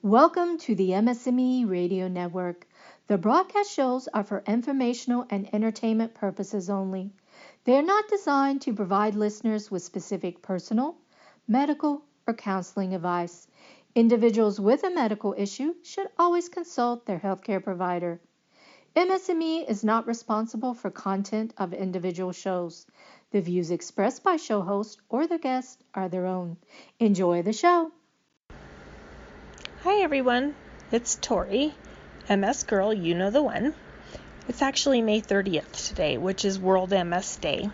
Welcome to the MS&Me Radio Network. The broadcast shows are for informational and entertainment purposes only. They are not designed to provide listeners with specific personal, medical, or counseling advice. Individuals with a medical issue should always consult their healthcare provider. MS&Me is not responsible for content of individual shows. The views expressed by show hosts or their guests are their own. Enjoy the show. Hi everyone, it's Tori, MS Girl, you know the one. It's actually May 30th today, which is World MS Day,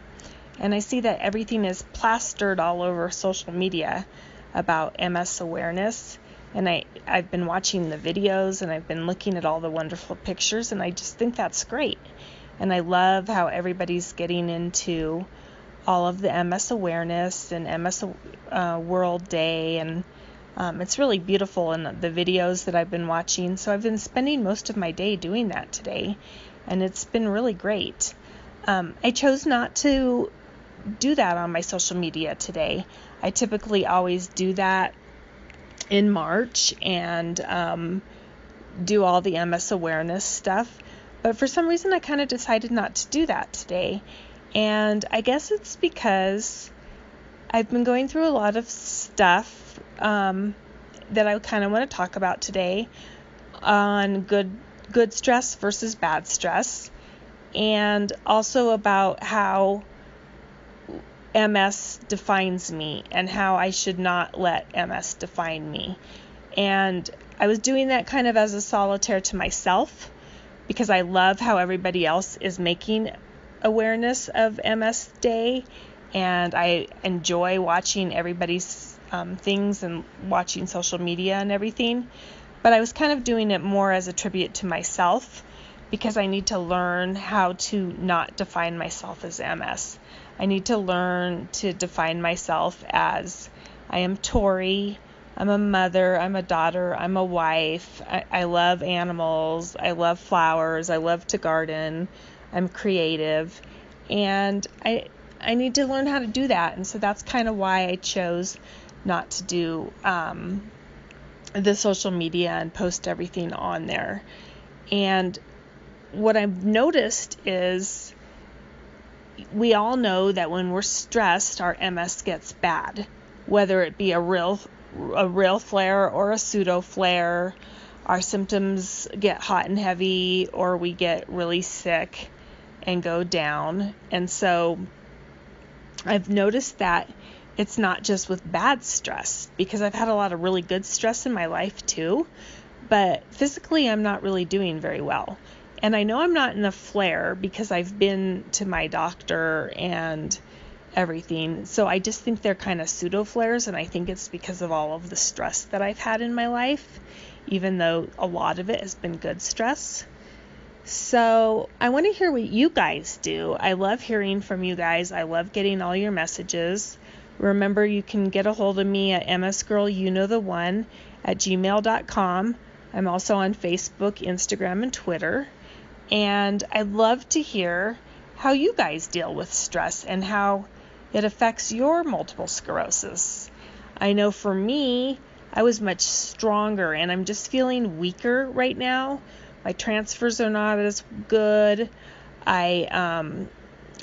and I see that everything is plastered all over social media about MS awareness, and I've been watching the videos and I've been looking at all the wonderful pictures, and I just think that's great. And I love how everybody's getting into all of the MS awareness and MS World Day, and it's really beautiful in the videos that I've been watching. So I've been spending most of my day doing that today, and it's been really great. I chose not to do that on my social media today. I typically always do that in March and do all the MS awareness stuff. But for some reason, I kind of decided not to do that today. And I guess it's because I've been going through a lot of stuff that I kind of want to talk about today on good stress versus bad stress, and also about how MS defines me and how I should not let MS define me. And I was doing that kind of as a solitaire to myself because I love how everybody else is making awareness of MS Day, and I enjoy watching everybody's things and watching social media and everything. But I was kind of doing it more as a tribute to myself because I need to learn how to not define myself as MS. I need to learn to define myself as I am Tori, I'm a mother, I'm a daughter, I'm a wife, I love animals, I love flowers, I love to garden, I'm creative, and I need to learn how to do that. And so that's kind of why I chose not to do the social media and post everything on there. And what I've noticed is we all know that when we're stressed, our MS gets bad, whether it be a real flare or a pseudo flare. Our symptoms get hot and heavy, or we get really sick and go down. And so I've noticed that it's not just with bad stress, because I've had a lot of really good stress in my life too, but physically I'm not really doing very well. And I know I'm not in a flare because I've been to my doctor and everything. So I just think they're kind of pseudo flares, and I think it's because of all of the stress that I've had in my life, even though a lot of it has been good stress. So I want to hear what you guys do. I love hearing from you guys. I love getting all your messages. Remember, you can get a hold of me at msgirlyouknowthe1 at gmail.com. I'm also on Facebook, Instagram, and Twitter. And I'd love to hear how you guys deal with stress and how it affects your multiple sclerosis. I know for me, I was much stronger, and I'm just feeling weaker right now. My transfers are not as good. I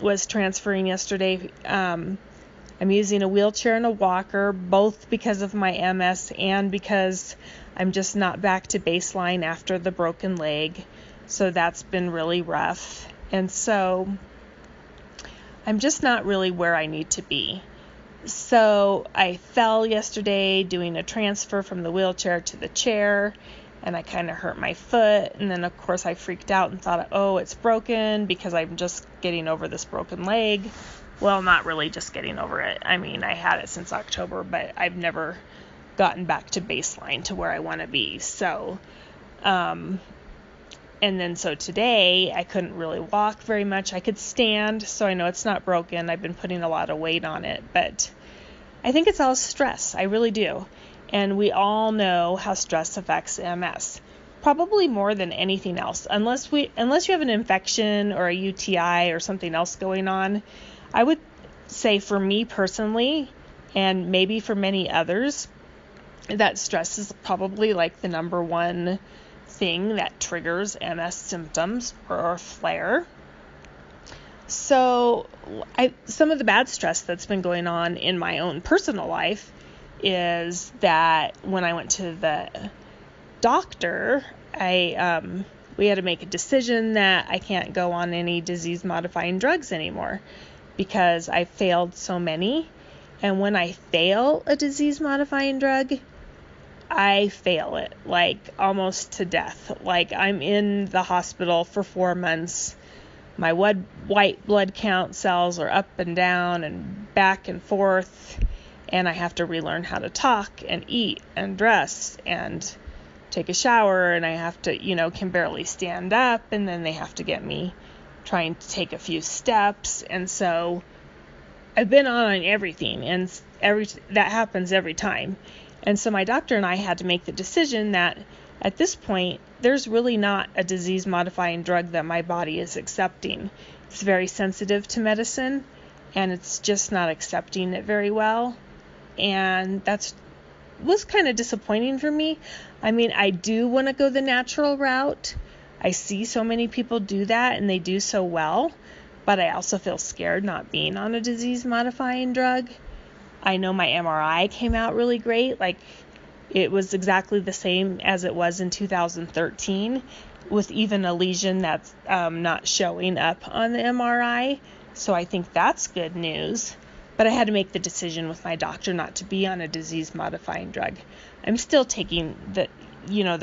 was transferring yesterday. I'm using a wheelchair and a walker, both because of my MS and because I'm just not back to baseline after the broken leg. So that's been really rough. And so I'm just not really where I need to be. So I fell yesterday doing a transfer from the wheelchair to the chair, and I kind of hurt my foot. And then, of course, I freaked out and thought, oh, it's broken because I'm just getting over this broken leg. Well, not really just getting over it. I mean, I had it since October, but I've never gotten back to baseline to where I want to be. So, and then so today I couldn't really walk very much. I could stand, so I know it's not broken. I've been putting a lot of weight on it, but I think it's all stress. I really do. And we all know how stress affects MS, probably more than anything else. Unless you have an infection or a UTI or something else going on, I would say for me personally, and maybe for many others, that stress is probably like the number one thing that triggers MS symptoms or a flare. So some of the bad stress that's been going on in my own personal life is that when I went to the doctor, we had to make a decision that I can't go on any disease-modifying drugs anymore because I failed so many. And when I fail a disease-modifying drug, I fail it like almost to death. Like I'm in the hospital for 4 months. My white blood count cells are up and down and back and forth, and I have to relearn how to talk and eat and dress and take a shower, and I have to, can barely stand up, and then they have to get me trying to take a few steps. And so I've been on everything, and that happens every time. And so my doctor and I had to make the decision that at this point, there's really not a disease-modifying drug that my body is accepting. It's very sensitive to medicine, and it's just not accepting it very well. And was kind of disappointing for me. I mean, I do want to go the natural route. I see so many people do that, and they do so well. But I also feel scared not being on a disease-modifying drug. I know my MRI came out really great. Like, it was exactly the same as it was in 2013, with even a lesion that's not showing up on the MRI. So I think that's good news. But I had to make the decision with my doctor not to be on a disease-modifying drug. I'm still taking the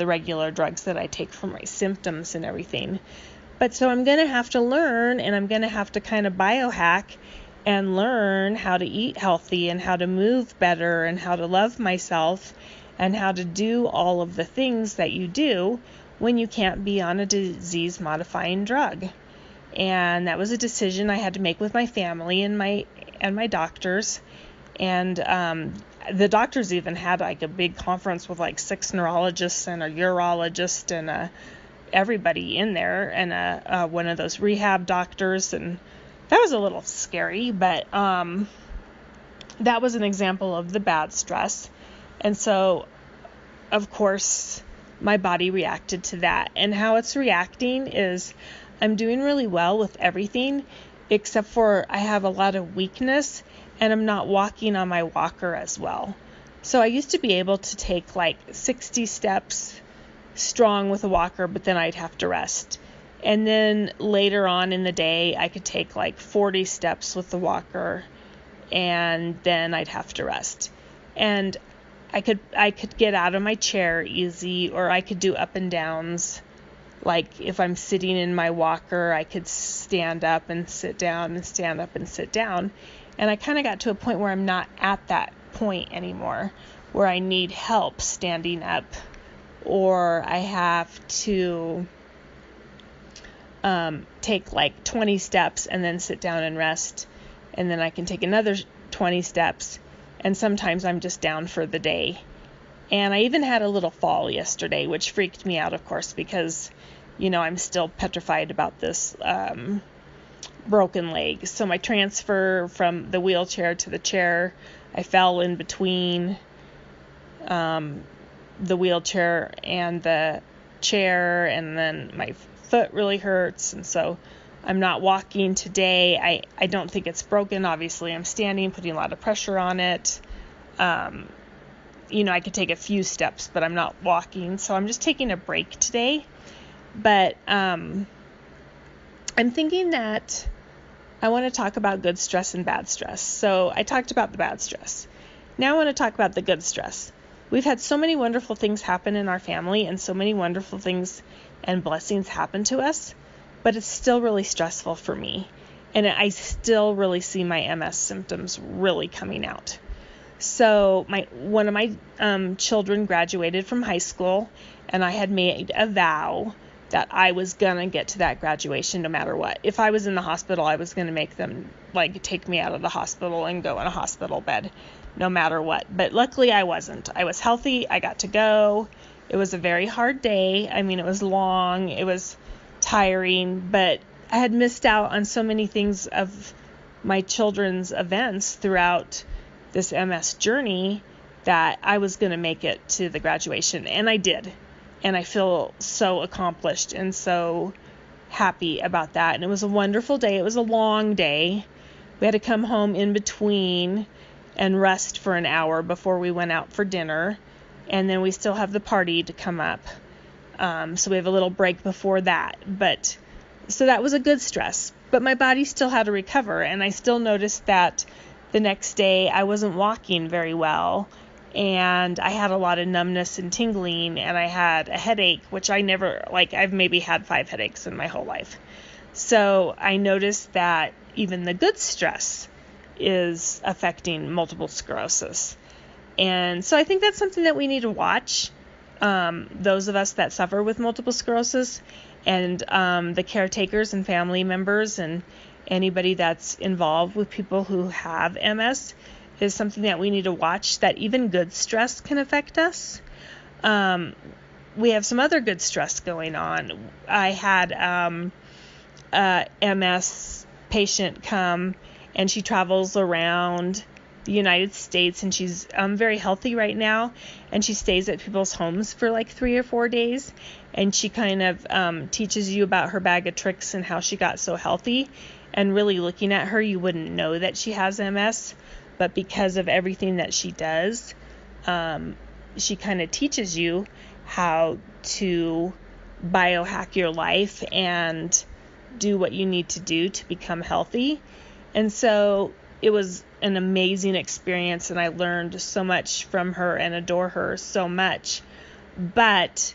regular drugs that I take for my symptoms and everything. But so I'm going to have to learn, and I'm going to have to kind of biohack and learn how to eat healthy and how to move better and how to love myself and how to do all of the things that you do when you can't be on a disease-modifying drug. And that was a decision I had to make with my family and my doctors. And the doctors even had like a big conference with like 6 neurologists and a urologist and everybody in there, and one of those rehab doctors. And that was a little scary, but that was an example of the bad stress. And so, of course, my body reacted to that. And how it's reacting is I'm doing really well with everything, except for I have a lot of weakness, and I'm not walking on my walker as well. So I used to be able to take like 60 steps strong with a walker, but then I'd have to rest. And then later on in the day, I could take like 40 steps with the walker, and then I'd have to rest. And I could get out of my chair easy, or I could do up and downs. Like if I'm sitting in my walker, I could stand up and sit down and stand up and sit down. And I kind of got to a point where I'm not at that point anymore, where I need help standing up, or I have to take like 20 steps and then sit down and rest, and then I can take another 20 steps, and sometimes I'm just down for the day. And I even had a little fall yesterday, which freaked me out, of course, because, I'm still petrified about this broken leg. So my transfer from the wheelchair to the chair, I fell in between the wheelchair and the chair, and then my foot really hurts, and so I'm not walking today. I don't think it's broken. Obviously, I'm standing, putting a lot of pressure on it. I could take a few steps, but I'm not walking, so I'm just taking a break today. But I'm thinking that I want to talk about good stress and bad stress. So I talked about the bad stress. Now I want to talk about the good stress. We've had so many wonderful things happen in our family, and so many wonderful things and blessings happen to us, but it's still really stressful for me. And I still really see my MS symptoms really coming out. So one of my children graduated from high school, and I had made a vow that I was going to get to that graduation no matter what. If I was in the hospital, I was going to make them take me out of the hospital and go in a hospital bed no matter what. But luckily I wasn't. I was healthy. I got to go. It was a very hard day. I mean, it was long. It was tiring, but I had missed out on so many things of my children's events throughout this MS journey that I was going to make it to the graduation, and I did. And I feel so accomplished and so happy about that. And it was a wonderful day. It was a long day. We had to come home in between and rest for an hour before we went out for dinner. And then we still have the party to come up. So we have a little break before that. So that was a good stress. But my body still had to recover. And I still noticed that the next day I wasn't walking very well. And I had a lot of numbness and tingling, and I had a headache, which I never, I've maybe had 5 headaches in my whole life. So I noticed that even the good stress is affecting multiple sclerosis. And so I think that's something that we need to watch, those of us that suffer with multiple sclerosis, and the caretakers and family members and anybody that's involved with people who have MS. Is something that we need to watch, that even good stress can affect us. We have some other good stress going on. I had a MS patient come, and she travels around the United States, and she's very healthy right now, and she stays at people's homes for 3 or 4 days, and she kind of teaches you about her bag of tricks and how she got so healthy. And really looking at her, you wouldn't know that she has MS. But because of everything that she does, she kind of teaches you how to biohack your life and do what you need to do to become healthy. And so it was an amazing experience, and I learned so much from her and adore her so much. But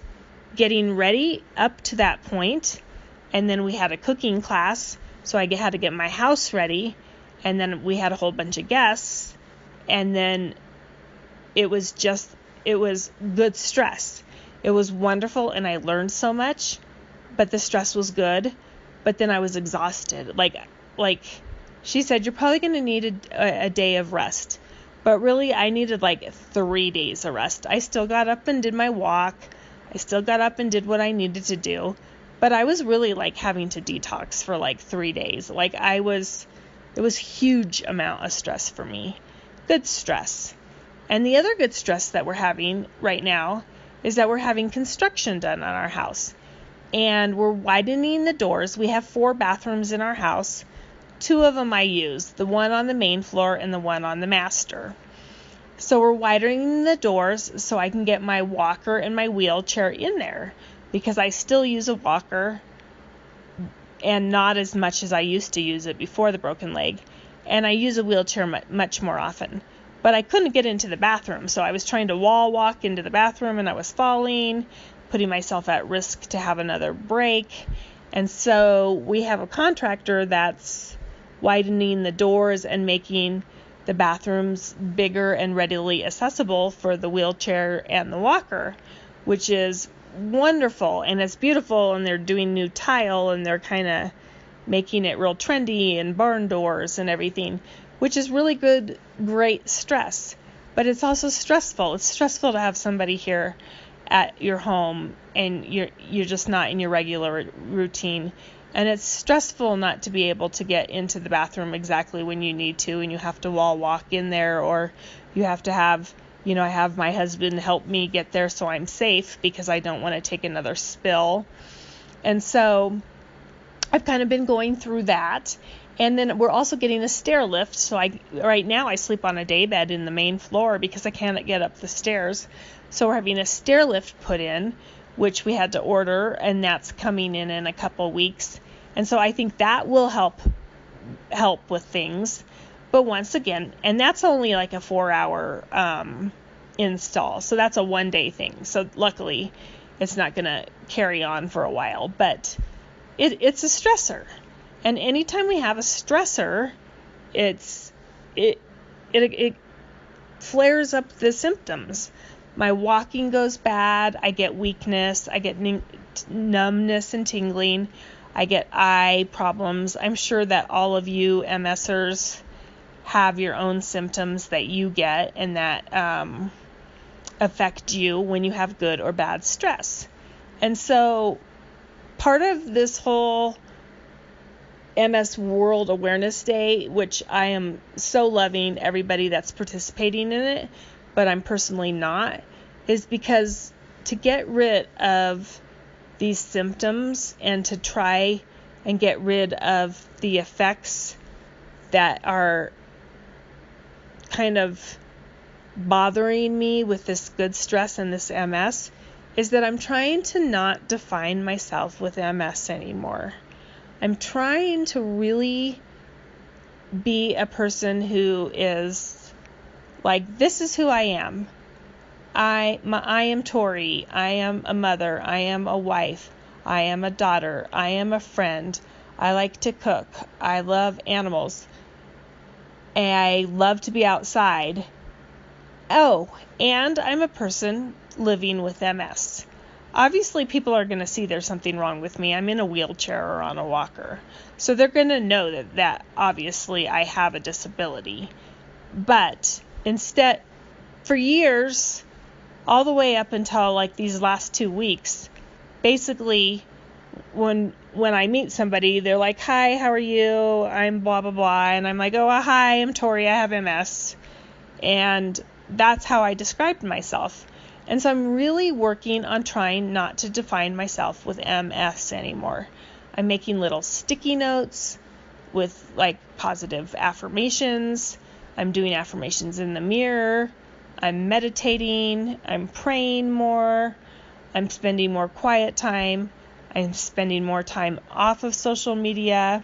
getting ready up to that point, and then we had a cooking class, so I had to get my house ready. And then we had a whole bunch of guests, and then it was good stress. It was wonderful, and I learned so much, but the stress was good. But then I was exhausted. Like she said, you're probably going to need a day of rest. But really, I needed 3 days of rest. I still got up and did my walk. I still got up and did what I needed to do. But I was really having to detox for 3 days. It was huge amount of stress for me. Good stress. And the other good stress that we're having right now is that we're having construction done on our house. And we're widening the doors. We have 4 bathrooms in our house. 2 of them I use, the one on the main floor and the one on the master. So we're widening the doors so I can get my walker and my wheelchair in there, because I still use a walker, and not as much as I used to use it before the broken leg. And I use a wheelchair much more often. But I couldn't get into the bathroom, so I was trying to wall walk into the bathroom, and I was falling, putting myself at risk to have another break. And so we have a contractor that's widening the doors and making the bathrooms bigger and readily accessible for the wheelchair and the walker, which is wonderful, and it's beautiful, and they're doing new tile, and they're kind of making it real trendy, and barn doors and everything, which is really great stress. But it's also stressful. It's stressful to have somebody here at your home, and you're just not in your regular routine, and it's stressful not to be able to get into the bathroom exactly when you need to, and you have to wall walk in there, or you have to have I have my husband help me get there so I'm safe, because I don't want to take another spill. And so I've kind of been going through that. And then we're also getting a stair lift. So right now I sleep on a day bed in the main floor because I can't get up the stairs. So we're having a stair lift put in, which we had to order, and that's coming in a couple weeks. And so I think that will help with things. But once again, and that's only a 4-hour install. So that's a 1-day thing. So luckily it's not going to carry on for a while, but it's a stressor. And anytime we have a stressor, it flares up the symptoms. My walking goes bad. I get weakness. I get numbness and tingling. I get eye problems. I'm sure that all of you MSers have your own symptoms that you get and that affect you when you have good or bad stress. And so part of this whole MS World Awareness Day, which I am so loving everybody that's participating in it, but I'm personally not, is because to get rid of these symptoms and to try and get rid of the effects that are kind of bothering me with this good stress and this MS, is that I'm trying to not define myself with MS anymore. I'm trying to really be a person who is like, this is who I am. I am Tori. I am a mother. I am a wife. I am a daughter. I am a friend. I like to cook. I love animals. I love to be outside. Oh, and I'm a person living with MS. Obviously, people are going to see there's something wrong with me. I'm in a wheelchair or on a walker. So they're going to know that obviously I have a disability. But instead, for years, all the way up until like these last 2 weeks, basically when I meet somebody, they're like, hi, how are you? I'm blah, blah, blah. And I'm like, oh, hi, I'm Tori. I have MS. And that's how I described myself. And so I'm really working on trying not to define myself with MS anymore. I'm making little sticky notes with like positive affirmations. I'm doing affirmations in the mirror. I'm meditating. I'm praying more. I'm spending more quiet time. I'm spending more time off of social media.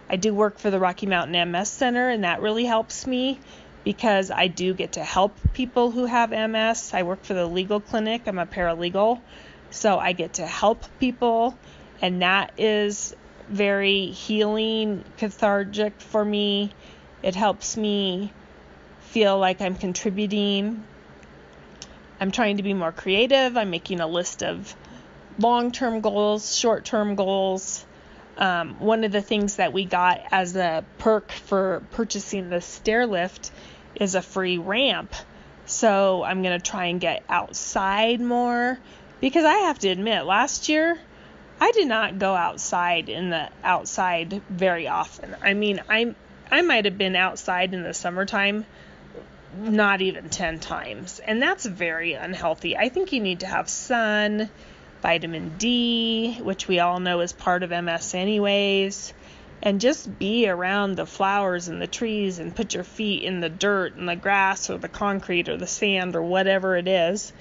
I do work for the Rocky Mountain MS Center, and that really helps me because I do get to help people who have MS. I work for the legal clinic. I'm a paralegal, so I get to help people, and that is very healing, cathartic for me. It helps me feel like I'm contributing. I'm trying to be more creative. I'm making a list of long-term goals, short-term goals. One of the things that we got as a perk for purchasing the stair lift is a free ramp. So I'm going to try and get outside more, because I have to admit, last year I did not go outside very often. I mean, I might have been outside in the summertime not even 10 times, and that's very unhealthy. I think you need to have sun, vitamin D, which we all know is part of MS anyways, and just be around the flowers and the trees and put your feet in the dirt and the grass or the concrete or the sand or whatever it is.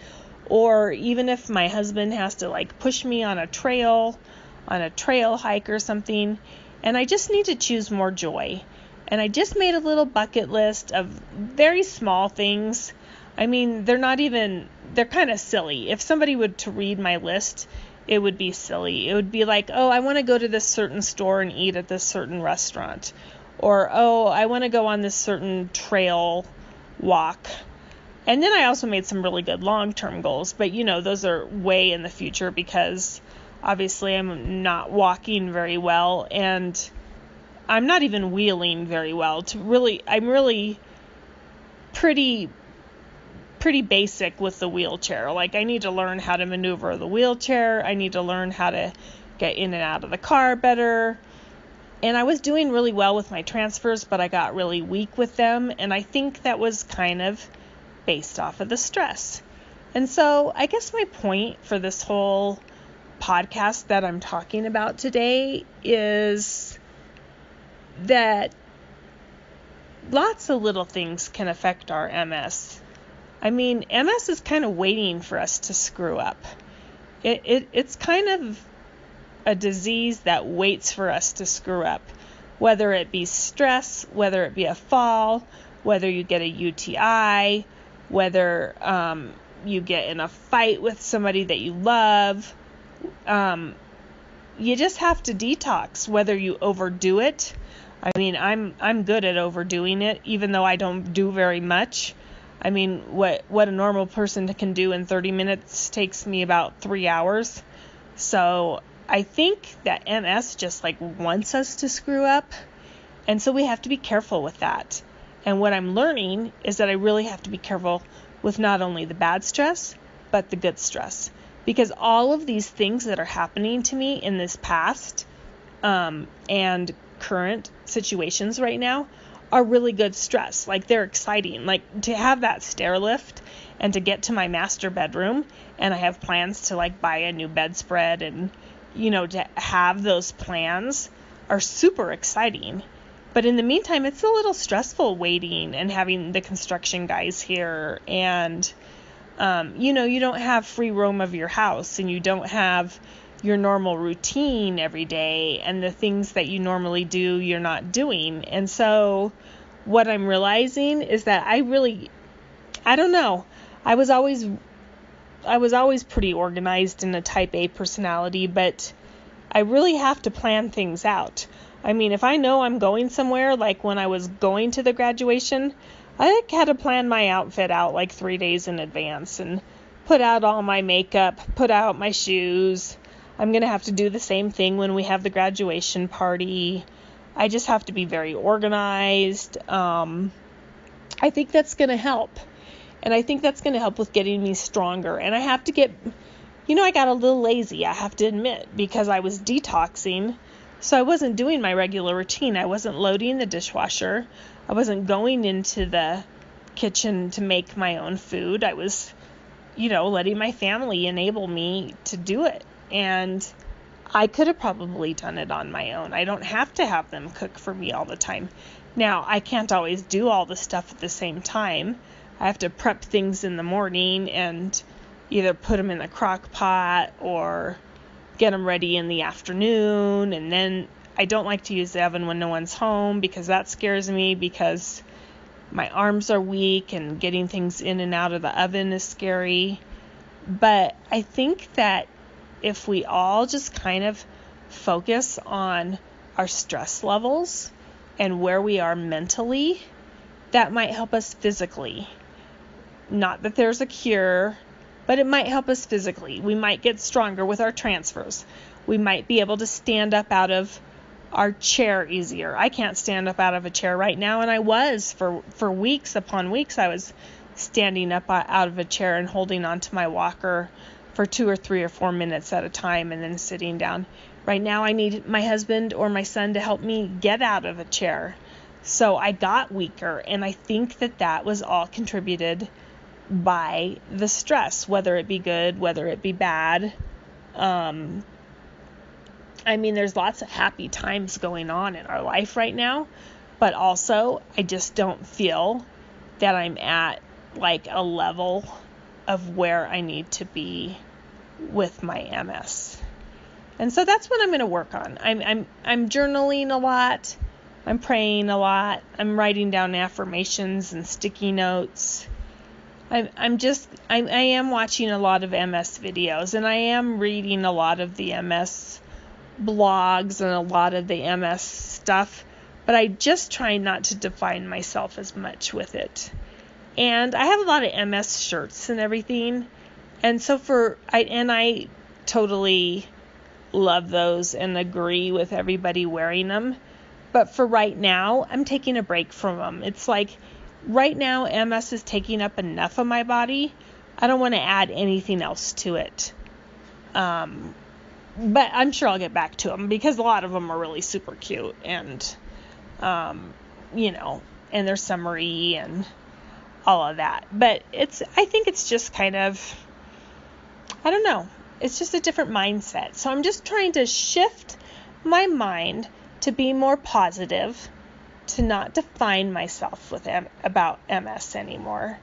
Or even if my husband has to like push me on a trail hike or something, and I just need to choose more joy. And I just made a little bucket list of very small things. I mean, they're kind of silly. If somebody were to read my list, it would be silly. It would be like, oh, I want to go to this certain store and eat at this certain restaurant. Or, oh, I want to go on this certain trail walk. And then I also made some really good long-term goals. But, those are way in the future because obviously I'm not walking very well. And I'm not even wheeling very well. I'm really pretty basic with the wheelchair. Like, I need to learn how to maneuver the wheelchair. I need to learn how to get in and out of the car better. And I was doing really well with my transfers, but I got really weak with them. And I think that was kind of based off of the stress. And so I guess my point for this whole podcast that I'm talking about today is that lots of little things can affect our MS. I mean, MS is kind of waiting for us to screw up. It's kind of a disease that waits for us to screw up, whether it be stress, whether it be a fall, whether you get a UTI, whether you get in a fight with somebody that you love. You just have to detox, whether you overdo it. I mean, I'm good at overdoing it, even though I don't do very much. I mean, what a normal person can do in 30 minutes takes me about 3 hours. So I think that MS just wants us to screw up. And so we have to be careful with that. And what I'm learning is that I really have to be careful with not only the bad stress, but the good stress. Because all of these things that are happening to me in this past and current situations right now are really good stress. Like, they're exciting. Like, to have that stair lift and to get to my master bedroom, and I have plans to like buy a new bedspread, and to have those plans are super exciting. But in the meantime, it's a little stressful waiting and having the construction guys here, and you don't have free roam of your house, and you don't have your normal routine every day, and the things that you normally do, you're not doing. And so what I'm realizing is that I don't know. I was always pretty organized and a type A personality, but I really have to plan things out. I mean, if I know I'm going somewhere, like when I was going to the graduation, I had to plan my outfit out like 3 days in advance and put out all my makeup, put out my shoes. I'm going to have to do the same thing when we have the graduation party. I just have to be very organized. I think that's going to help. And I think that's going to help with getting me stronger. And I have to get, I got a little lazy, I have to admit, because I was detoxing. So I wasn't doing my regular routine. I wasn't loading the dishwasher. I wasn't going into the kitchen to make my own food. I was, letting my family enable me to do it. And I could have probably done it on my own. I don't have to have them cook for me all the time. Now, I can't always do all the stuff at the same time. I have to prep things in the morning and either put them in the crock pot or get them ready in the afternoon. And then I don't like to use the oven when no one's home, because that scares me, because my arms are weak and getting things in and out of the oven is scary. But I think that if we all just kind of focus on our stress levels and where we are mentally, that might help us physically. Not that there's a cure, but it might help us physically. We might get stronger with our transfers. We might be able to stand up out of our chair easier. I can't stand up out of a chair right now, and I was for weeks upon weeks. I was standing up out of a chair and holding onto my walker for 2 or 3 or 4 minutes at a time and then sitting down. Right now I need my husband or my son to help me get out of a chair. So I got weaker, and I think that was all contributed by the stress, whether it be good, whether it be bad. There's lots of happy times going on in our life right now, but also I just don't feel that I'm at like a level of where I need to be with my MS. And so that's what I'm going to work on. I'm journaling a lot. I'm praying a lot. I'm writing down affirmations and sticky notes. I am watching a lot of MS videos, and I am reading a lot of the MS blogs and a lot of the MS stuff, but I just try not to define myself as much with it. And I have a lot of MS shirts and everything, and so I totally love those and agree with everybody wearing them. But for right now, I'm taking a break from them. It's like, right now, MS is taking up enough of my body. I don't want to add anything else to it. But I'm sure I'll get back to them, because a lot of them are really super cute, and, and they're summery and all of that. But I think it's just kind of, I don't know, it's just a different mindset. So I'm just trying to shift my mind to be more positive, to not define myself about MS anymore,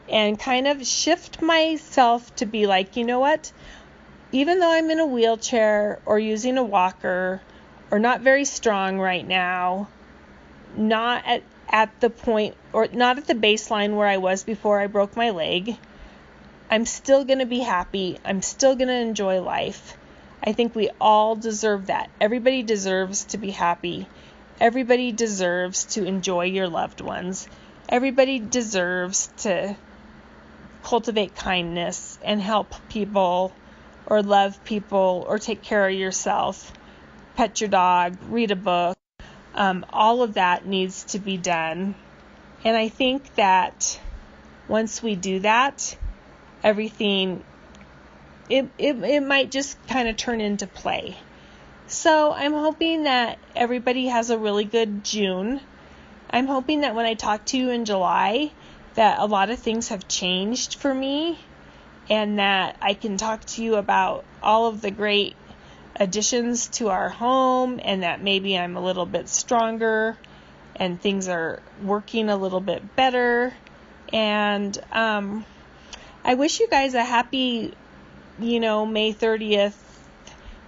and kind of shift myself to be like, you know what, even though I'm in a wheelchair or using a walker or not very strong right now, not at the point or not at the baseline where I was before I broke my leg, I'm still going to be happy. I'm still going to enjoy life. I think we all deserve that. Everybody deserves to be happy. Everybody deserves to enjoy your loved ones. Everybody deserves to cultivate kindness and help people or love people or take care of yourself, pet your dog, read a book. All of that needs to be done. And I think that once we do that, everything, it might just kind of turn into play. So I'm hoping that everybody has a really good June. I'm hoping that when I talk to you in July, that a lot of things have changed for me, and that I can talk to you about all of the great additions to our home, and that maybe I'm a little bit stronger and things are working a little bit better. And I wish you guys a happy, May 30th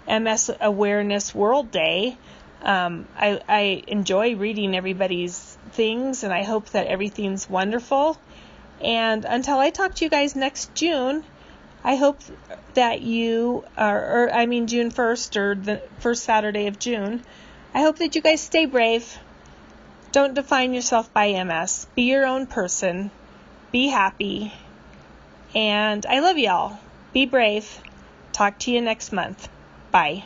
MS Awareness World Day. I enjoy reading everybody's things, and I hope that everything's wonderful. And until I talk to you guys next June, I hope that you are, June 1st, or the first Saturday of June, I hope that you guys stay brave. Don't define yourself by MS. Be your own person. Be happy. And I love y'all. Be brave. Talk to you next month. Bye.